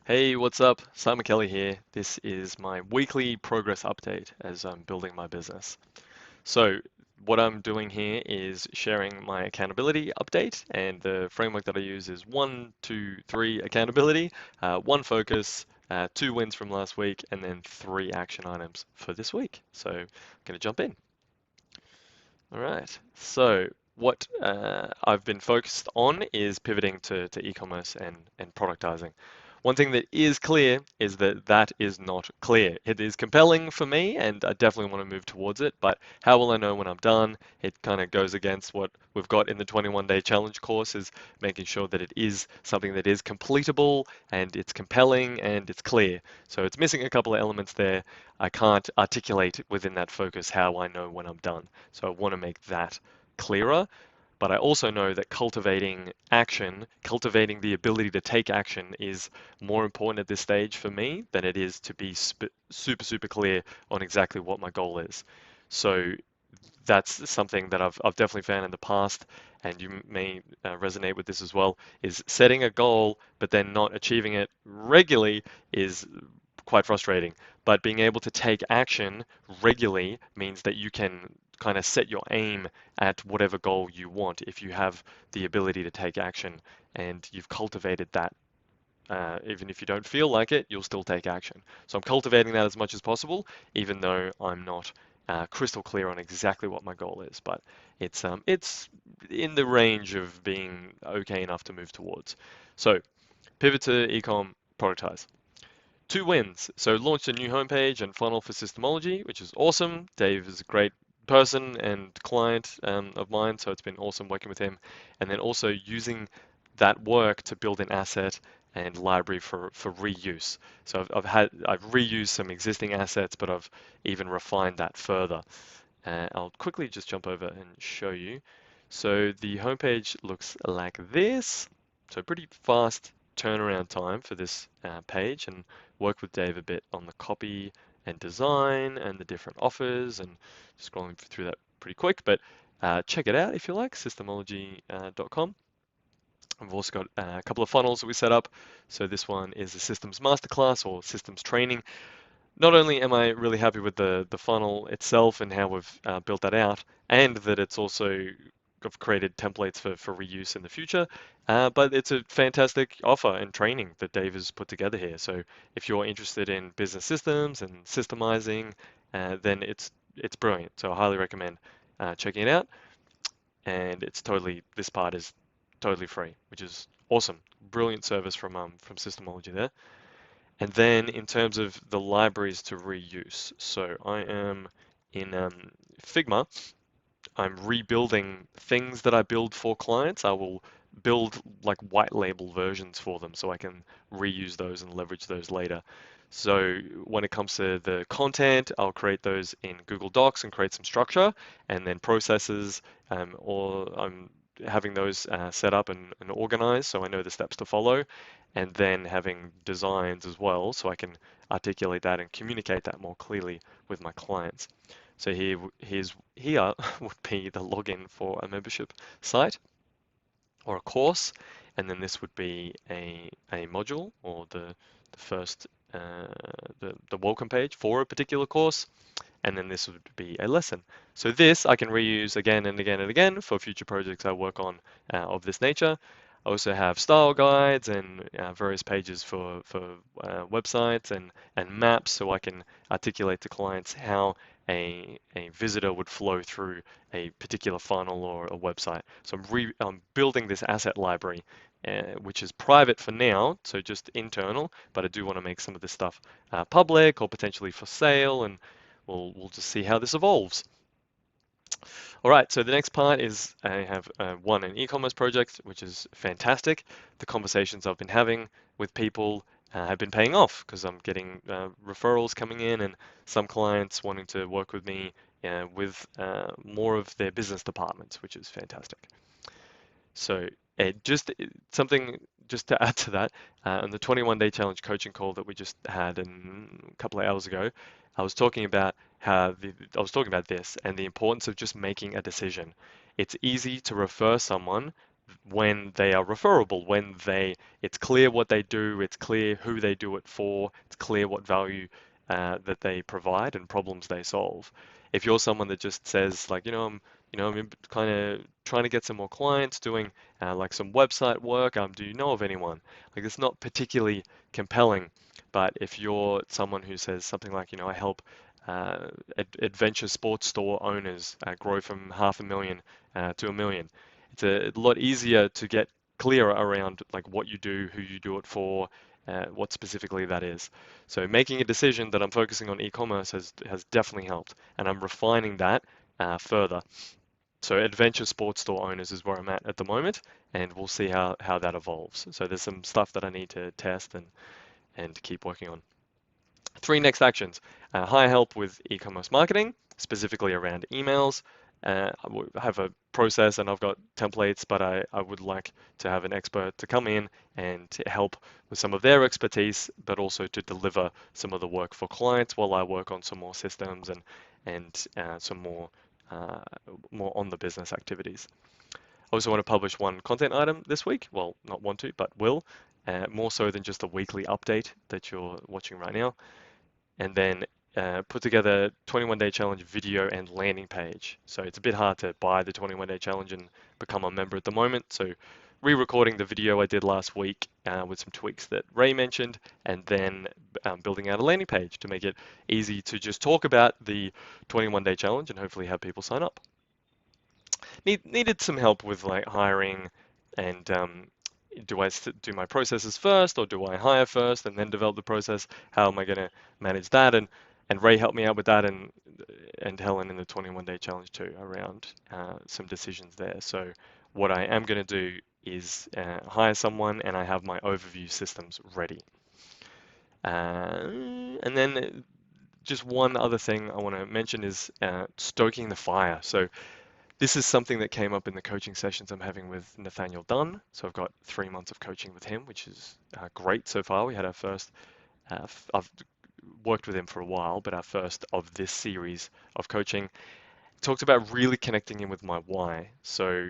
Hey, what's up? Simon Kelly here. This is my weekly progress update as I'm building my business. So, what I'm doing here is sharing my accountability update, and the framework that I use is 1, 2, 3 accountability, one focus, two wins from last week, and then three action items for this week. So, I'm going to jump in. All right. So, what I've been focused on is pivoting to e-commerce and productizing. One thing that is clear is that that is not clear. It is compelling for me, and I definitely want to move towards it, but how will I know when I'm done? It kind of goes against what we've got in the 21-day challenge course, is making sure that it is something that is completable and it's compelling and it's clear. So it's missing a couple of elements there. I can't articulate within that focus how I know when I'm done. So I want to make that clearer. But I also know that cultivating action, cultivating the ability to take action is more important at this stage for me than it is to be super clear on exactly what my goal is. So that's something that I've definitely found in the past, and you may resonate with this as well, is setting a goal but then not achieving it regularly is quite frustrating. But being able to take action regularly means that you can kind of set your aim at whatever goal you want if you have the ability to take action and you've cultivated that. Even if you don't feel like it, you'll still take action. So I'm cultivating that as much as possible, even though I'm not crystal clear on exactly what my goal is. But it's in the range of being okay enough to move towards. So pivot to ecom, productize. Two wins. So launched a new homepage and funnel for SYSTEMology, which is awesome. Dave is a great person and client of mine, so it's been awesome working with him. And then also using that work to build an asset and library for reuse. So I've reused some existing assets, but I've even refined that further. I'll quickly just jump over and show you. So the homepage looks like this. So pretty fast turnaround time for this page, and work with Dave a bit on the copy and design and the different offers, and scrolling through that pretty quick. But check it out if you like, systemology.com. I've also got a couple of funnels that we set up. So this one is a systems masterclass or systems training. Not only am I really happy with the funnel itself and how we've built that out, and that it's also I've created templates for reuse in the future, but it's a fantastic offer and training that Dave has put together here. So if you're interested in business systems and systemizing, then it's brilliant. So I highly recommend checking it out. And this part is totally free, which is awesome. Brilliant service from Systemology there. And then in terms of the libraries to reuse, so I am in Figma. I'm rebuilding things that I build for clients. I will build like white label versions for them so I can reuse those and leverage those later. So when it comes to the content, I'll create those in Google Docs and create some structure, and then processes, or I'm having those set up and organized so I know the steps to follow, and then having designs as well so I can articulate that and communicate that more clearly with my clients. So here would be the login for a membership site or a course, and then this would be a module or the first the welcome page for a particular course, and then this would be a lesson. So this I can reuse again and again and again for future projects I work on of this nature. I also have style guides and various pages for websites and maps, so I can articulate to clients how a visitor would flow through a particular funnel or a website. So I'm building this asset library, which is private for now, so just internal, but I do want to make some of this stuff public or potentially for sale, and we'll just see how this evolves. All right, so the next part is I have an e-commerce project, which is fantastic. The conversations I've been having with people have been paying off because I'm getting referrals coming in and some clients wanting to work with me with more of their business departments, which is fantastic. So something just to add to that, on the 21-day challenge coaching call that we just had a couple of hours ago, I was talking about I was talking about this and the importance of just making a decision. It's easy to refer someone when they are referable, when it's clear what they do, it's clear who they do it for, it's clear what value that they provide and problems they solve. If you're someone that just says like, I'm kind of trying to get some more clients, doing like some website work, do you know of anyone? Like it's not particularly compelling, but if you're someone who says something like, I help adventure sports store owners grow from 500,000 to 1 million. It's a lot easier to get clear around like what you do, who you do it for, what specifically that is. So making a decision that I'm focusing on e-commerce has definitely helped, and I'm refining that further. So adventure sports store owners is where I'm at the moment, and we'll see how that evolves. So there's some stuff that I need to test and keep working on. 3 next actions. Hire help with e-commerce marketing, specifically around emails. I have a process and I've got templates, but I would like to have an expert to come in and to help with some of their expertise, but also to deliver some of the work for clients while I work on some more systems and some more on the business activities. I also want to publish one content item this week. Well, not want to, but will. More so than just a weekly update that you're watching right now. And then put together 21-day challenge video and landing page. So it's a bit hard to buy the 21-day challenge and become a member at the moment. So re-recording the video I did last week with some tweaks that Ray mentioned, and then building out a landing page to make it easy to just talk about the 21-day challenge and hopefully have people sign up. Needed some help with like hiring and do I do my processes first or do I hire first and then develop the process? How am I going to manage that? And Ray helped me out with that and Helen in the 21-day challenge too around some decisions there. So what I am going to do is hire someone and I have my overview systems ready. And then just one other thing I want to mention is stoking the fire. So this is something that came up in the coaching sessions I'm having with Nath Dunn. So I've got 3 months of coaching with him, which is great so far. We had our first, I've worked with him for a while, but our first of this series of coaching talked about really connecting in with my why. So,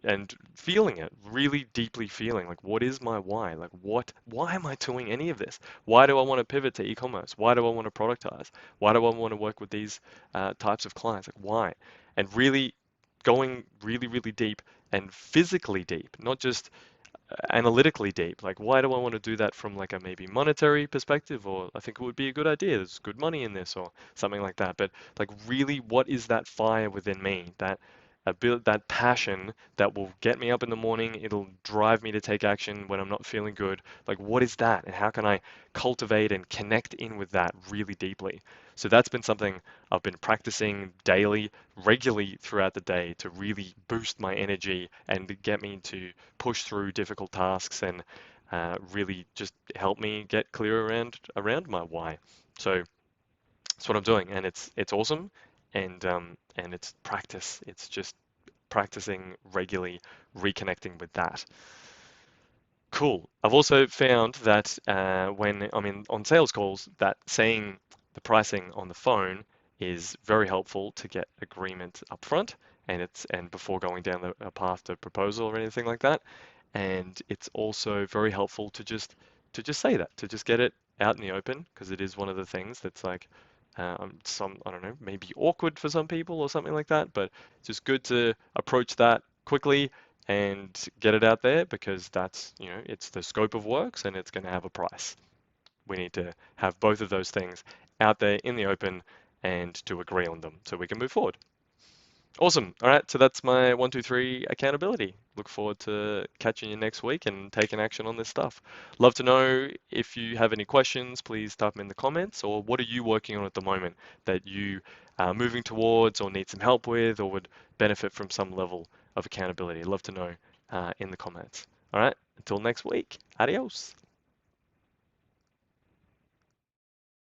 and feeling it, really deeply feeling like, what is my why? Like, why am I doing any of this? Why do I want to pivot to e-commerce? Why do I want to productize? Why do I want to work with these types of clients? Like, why? And really going really, really deep and physically deep, not just analytically deep. Like, why do I want to do that from like a maybe monetary perspective, or I think it would be a good idea. There's good money in this, or something like that. But like, really, what is that fire within me? That passion that will get me up in the morning. It'll drive me to take action when I'm not feeling good. Like, what is that, and how can I cultivate and connect in with that really deeply? So that's been something I've been practicing daily, regularly throughout the day to really boost my energy and get me to push through difficult tasks and really just help me get clear around my why. So that's what I'm doing, and it's awesome, and it's practice. It's just practicing regularly, reconnecting with that. Cool. I've also found that when I'm on sales calls, that saying the pricing on the phone is very helpful to get agreement up front, and before going down a path to proposal or anything like that. And it's also very helpful to just say that, to just get it out in the open, because it is one of the things that's like I don't know, maybe awkward for some people or something like that, but it's just good to approach that quickly and get it out there, because that's, it's the scope of works and it's going to have a price. We need to have both of those things out there in the open and to agree on them so we can move forward. Awesome. All right. So that's my 1, 2, 3 accountability. Look forward to catching you next week and taking action on this stuff. Love to know if you have any questions, please type them in the comments, or what are you working on at the moment that you are moving towards or need some help with or would benefit from some level of accountability. Love to know in the comments. All right. Until next week. Adios.